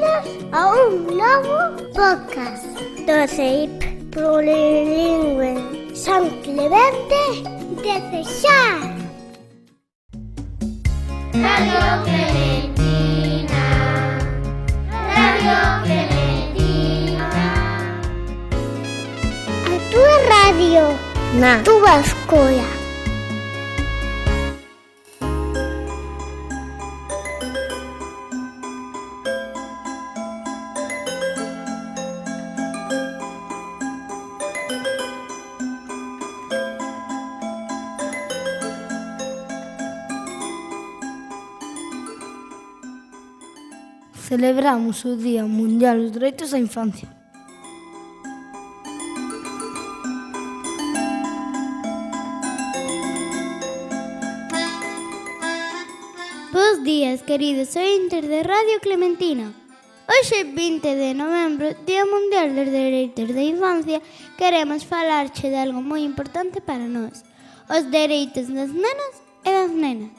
Benvidos a un novo podcast do CEIP Plurilingüe San Clemente de Cesar. Radio Clementina, Radio Clementina. A túa radio na túa escola. Celebramos o Día Mundial dos Dereitos da Infancia. Bos días, queridos ointes de Radio Clementina. Hoxe, 20 de novembro, Día Mundial dos Dereitos da Infancia, queremos falarche de algo moi importante para nós: os dereitos das nenas e das nenas.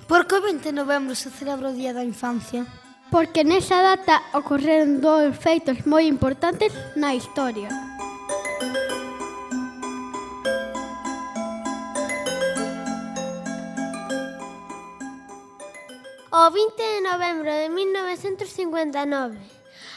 Por que o 20 de novembro se celebra o Día da Infancia? Porque nesa data ocorreron dous feitos moi importantes na historia. O 20 de novembro de 1959,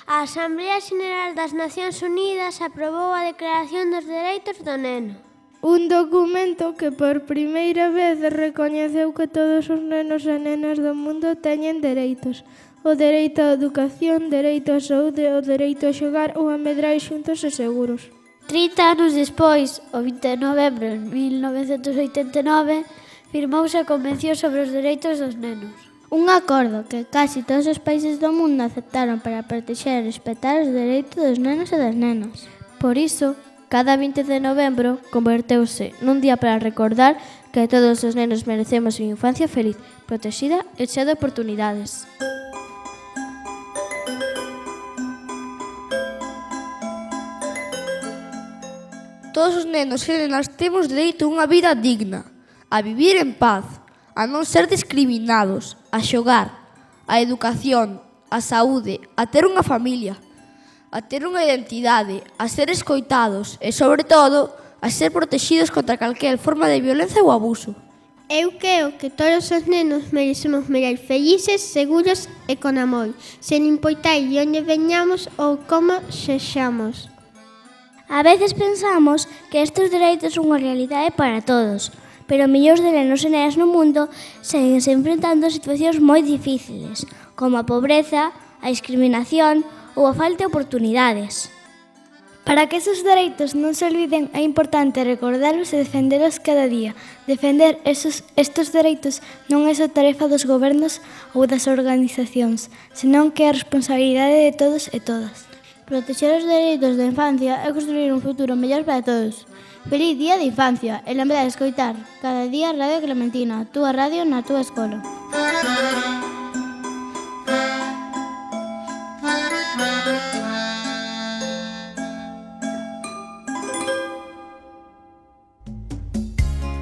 a Asamblea Xeneral das Nacións Unidas aprobou a Declaración dos Dereitos do Neno. Un documento que por primeira vez recoñeceu que todos os nenos e nenas do mundo teñen dereitos. O dereito á educación, dereito á saúde, o dereito a xogar ou a medrar xuntos e seguros. 30 anos despois, o 20 de novembro de 1989, firmouse a Convención sobre os Dereitos dos Nenos. Un acordo que casi todos os países do mundo aceptaron para protexer e respetar os dereitos dos nenos e das nenas. Por iso, cada 20 de novembro converteuse nun día para recordar que todos os nenos merecemos unha infancia feliz, protexida e chea de oportunidades. Todos os nenos e nenas temos dereito a unha vida digna, a vivir en paz, a non ser discriminados, a xogar, a educación, a saúde, a ter unha familia, a ter unha identidade, a ser escoitados e, sobre todo, a ser protegidos contra calquera forma de violencia ou abuso. Eu creo que todos os nenos merecemos morar felices, seguros e con amor, sen importar de onde veñamos ou como sexamos. A veces pensamos que estes dereitos son unha realidade para todos, pero millóns de nenos e nenas no mundo seguen se enfrentando a situacións moi difíciles, como a pobreza, a discriminación ou a falta de oportunidades. Para que esos dereitos non se olviden, é importante recordalos e defendelos cada día. Defender estes dereitos non é só tarefa dos gobernos ou das organizacións, senón que é a responsabilidade de todos e todas. Protexer os dereitos da infancia é construir un futuro mellor para todos. Feliz Día de Infancia e lembra de escoitar cada día Radio Clementina, a túa radio na túa escola.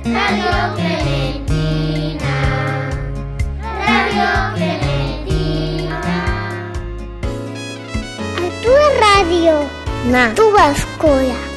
Radio Clementina, Radio Clementina. A túa radio na túa escola.